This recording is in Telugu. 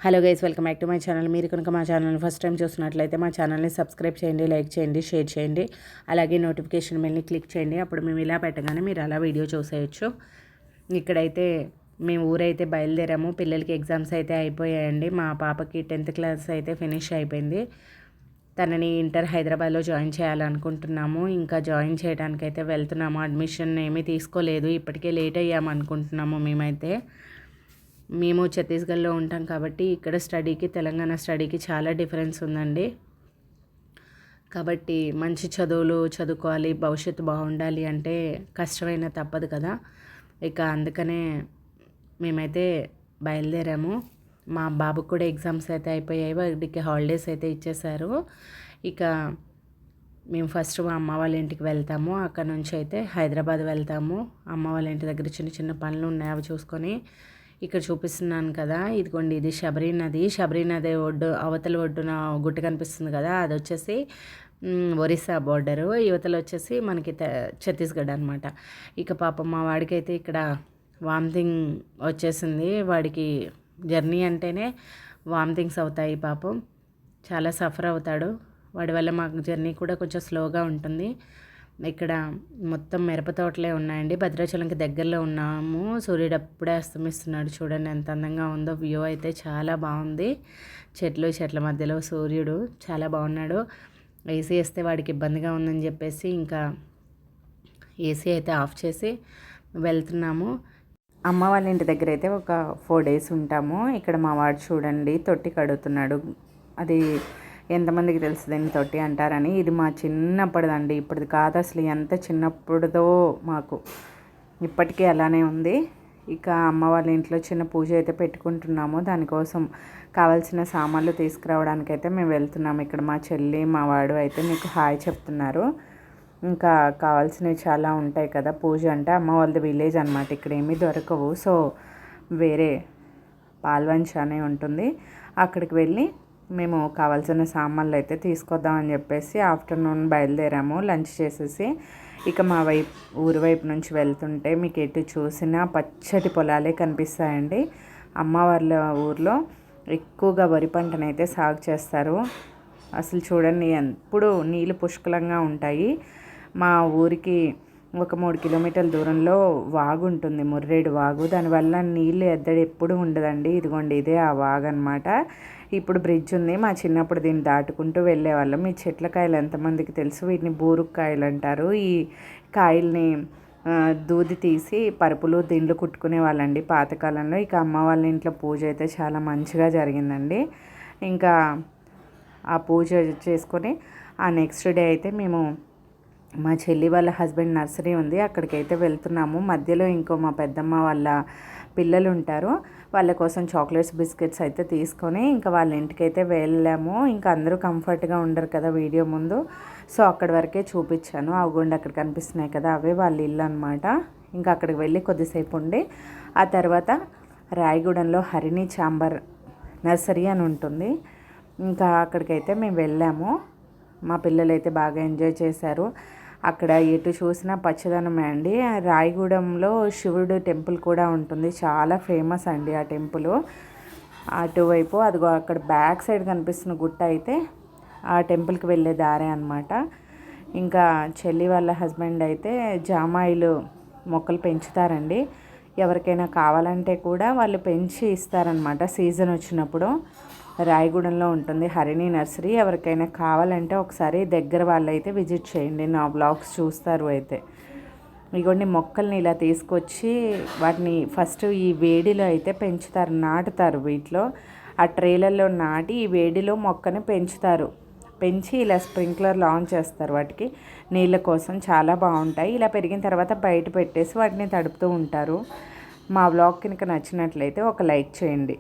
Hello guys, welcome back to my channel. మీరు కనుక మా ఛానల్ని ఫస్ట్ టైం చూసినట్లయితే మా ఛానల్ని సబ్స్క్రైబ్ చేయండి, లైక్ చేయండి, షేర్ చేయండి. అలాగే నోటిఫికేషన్ బెల్ని క్లిక్ చేయండి. అప్పుడు మేము ఇలా పెట్టగానే మీరు అలా వీడియో చూసేయచ్చు. ఇక్కడైతే మేము ఊరైతే బయలుదేరాము. పిల్లలకి ఎగ్జామ్స్ అయితే అయిపోయాయండి. మా పాపకి 10th క్లాస్ అయితే ఫినిష్ అయిపోయింది. తనని ఇంటర్ హైదరాబాద్లో జాయిన్ చేయాలనుకుంటున్నాము. ఇంకా జాయిన్ చేయడానికి అయితే వెళ్తున్నాము. అడ్మిషన్ ఏమీ తీసుకోలేదు. ఇప్పటికే లేట్ అయ్యాము అనుకుంటున్నాము. మేము ఛత్తీస్గఢ్లో ఉంటాం కాబట్టి ఇక్కడ స్టడీకి తెలంగాణ స్టడీకి చాలా డిఫరెన్స్ ఉందండి. కాబట్టి మంచి చదువులు చదువుకోవాలి, భవిష్యత్తు బాగుండాలి అంటే కష్టమైన తప్పదు కదా. ఇక అందుకనే మేమైతే బయలుదేరాము. మా బాబుకు కూడా ఎగ్జామ్స్ అయితే అయిపోయాయి. వాడికి హాలిడేస్ అయితే ఇచ్చేశారు. ఇక మేము ఫస్ట్ మా అమ్మ వాళ్ళ ఇంటికి వెళ్తాము. అక్కడ నుంచి అయితే హైదరాబాద్ వెళ్తాము. అమ్మ వాళ్ళ ఇంటి దగ్గర చిన్న చిన్న పనులు ఉన్నాయి, అవి చూసుకొని ఇక్కడ చూపిస్తున్నాను కదా, ఇదిగోండి, ఇది శబరి నది అవతల ఒడ్డున గుట్ట కనిపిస్తుంది కదా, అది వచ్చేసి ఒరిస్సా బోర్డరు, యువతలు వచ్చేసి మనకి ఛత్తీస్గఢ్ అనమాట. ఇక పాపం మా వాడికైతే ఇక్కడ వామిటింగ్ వచ్చేసింది. వాడికి జర్నీ అంటేనే వామిటింగ్స్ అవుతాయి. పాపం చాలా సఫర్ అవుతాడు. వాడి వల్ల మాకు జర్నీ కూడా కొంచెం స్లోగా ఉంటుంది. ఇక్కడ మొత్తం మిరప తోటలే ఉన్నాయండి. భద్రాచలంకి దగ్గరలో ఉన్నాము. సూర్యుడు అప్పుడే అస్తమిస్తున్నాడు. చూడండి ఎంత అందంగా ఉందో. వ్యూ అయితే చాలా బాగుంది. చెట్ల మధ్యలో సూర్యుడు చాలా బాగున్నాడు. ఏసీ వేస్తే వాడికి ఇబ్బందిగా ఉందని చెప్పేసి ఇంకా ఏసీ అయితే ఆఫ్ చేసి వెళ్తున్నాము. అమ్మ వాళ్ళ ఇంటి దగ్గర అయితే ఒక 4 days ఉంటాము. ఇక్కడ మా వాడు చూడండి తొట్టి కడుగుతున్నాడు. అది ఎంతమందికి తెలుస్తుందండి తొట్టి అంటారని. ఇది మా చిన్నప్పటిదండి, ఇప్పటిది కాదు అసలు. ఎంత చిన్నప్పుడుదో మాకు, ఇప్పటికీ అలానే ఉంది. ఇక అమ్మ వాళ్ళ ఇంట్లో చిన్న పూజ అయితే పెట్టుకుంటున్నాము. దానికోసం కావాల్సిన సామాన్లు తీసుకురావడానికైతే మేము వెళ్తున్నాము. ఇక్కడ మా చెల్లి మా వాడు అయితే మీకు హాయ్ చెప్తున్నారు. ఇంకా కావాల్సినవి చాలా ఉంటాయి కదా. పూజ అంటే అమ్మ వాళ్ళది విలేజ్ అనమాట. ఇక్కడ ఏమీ దొరకవు. సో వేరే పాల్వంచ్ అనే ఉంటుంది. అక్కడికి వెళ్ళి మేము కావాల్సిన సామాన్లు అయితే తీసుకొద్దామని చెప్పేసి ఆఫ్టర్నూన్ బయలుదేరాము లంచ్ చేసేసి. ఇక మా ఊరి వైపు నుంచి వెళ్తుంటే మీకు ఎటు చూసినా పచ్చటి పొలాలే కనిపిస్తాయండి. అమ్మ వాళ్ళ ఊర్లో ఎక్కువగా వరి పంటనైతే సాగు చేస్తారు. అసలు చూడండి ఎప్పుడు నీళ్ళు పుష్కలంగా ఉంటాయి. మా ఊరికి ఒక 3 kilometerల దూరంలో వాగు ఉంటుంది, ముర్రేడు వాగు. దానివల్ల నీళ్ళు ఎద్దడి ఎప్పుడు ఉండదండి. ఇదిగోండి, ఇదే ఆ వాగు అనమాట. ఇప్పుడు బ్రిడ్జ్ ఉంది. మా చిన్నప్పుడు దీన్ని దాటుకుంటూ వెళ్ళేవాళ్ళం. ఈ చెట్ల కాయలు ఎంతమందికి తెలుసు? వీటిని బూరుకాయలు అంటారు. ఈ కాయల్ని దూది తీసి పరుపులు దిండ్లు కుట్టుకునే వాళ్ళండి పాతకాలంలో. ఇక అమ్మ వాళ్ళ ఇంట్లో పూజ అయితే చాలా మంచిగా జరిగిందండి. ఇంకా ఆ పూజ చేసుకొని ఆ నెక్స్ట్ డే అయితే మేము మా చెల్లి వాళ్ళ హస్బెండ్ నర్సరీ ఉంది, అక్కడికైతే వెళ్తున్నాము. మధ్యలో ఇంకో మా పెద్దమ్మ వాళ్ళ పిల్లలు ఉంటారు. వాళ్ళ కోసం చాక్లెట్స్ బిస్కెట్స్ అయితే తీసుకొని ఇంకా వాళ్ళ ఇంటికైతే వెళ్ళాము. ఇంకా అందరూ కంఫర్ట్గా ఉండరు కదా వీడియో ముందు. సో అక్కడి వరకే చూపించాను. అవి అక్కడ కనిపిస్తున్నాయి కదా, అవే వాళ్ళ ఇల్లు అనమాట. ఇంకా అక్కడికి వెళ్ళి కొద్దిసేపు ఉండి ఆ తర్వాత రాయగూడెంలో హరిణి చాంబర్ నర్సరీ అని ఉంటుంది. ఇంకా అక్కడికైతే మేము వెళ్ళాము. మా పిల్లలు అయితే బాగా ఎంజాయ్ చేశారు. అక్కడ ఎటు చూసినా పచ్చదనమే అండి. రాయగూడెంలో శివుడు టెంపుల్ కూడా ఉంటుంది, చాలా ఫేమస్ అండి ఆ టెంపుల్. అటువైపు అదిగో అక్కడ బ్యాక్ సైడ్ కనిపిస్తున్న గుట్ట అయితే ఆ టెంపుల్కి వెళ్ళే దారే అనమాట. ఇంకా చెల్లి వాళ్ళ హస్బెండ్ అయితే జామాయిలు మొక్కలు పెంచుతారండి. ఎవరికైనా కావాలంటే కూడా వాళ్ళు పెంచి ఇస్తారనమాట సీజన్ వచ్చినప్పుడు. రాయగూడెంలో ఉంటుంది హరిణి నర్సరీ. ఎవరికైనా కావాలంటే ఒకసారి దగ్గర వాళ్ళైతే విజిట్ చేయండి, నా బ్లాగ్స్ చూస్తారు. అయితే ఇగోండి మొక్కల్ని ఇలా తీసుకొచ్చి వాటిని ఫస్ట్ ఈ వేడిలో అయితే పెంచుతారు, నాటుతారు. వీటిలో ఆ ట్రేలర్లో నాటి ఈ వేడిలో మొక్కని పెంచుతారు. పెంచి ఇలా స్ప్రింక్లర్లు ఆన్ చేస్తారు వాటికి నీళ్ళ కోసం. చాలా బాగుంటాయి. ఇలా పెరిగిన తర్వాత బయట పెట్టేసి వాటిని తడుపుతూ ఉంటారు. మా బ్లాగ్ కనుక నచ్చినట్లయితే ఒక లైక్ చేయండి.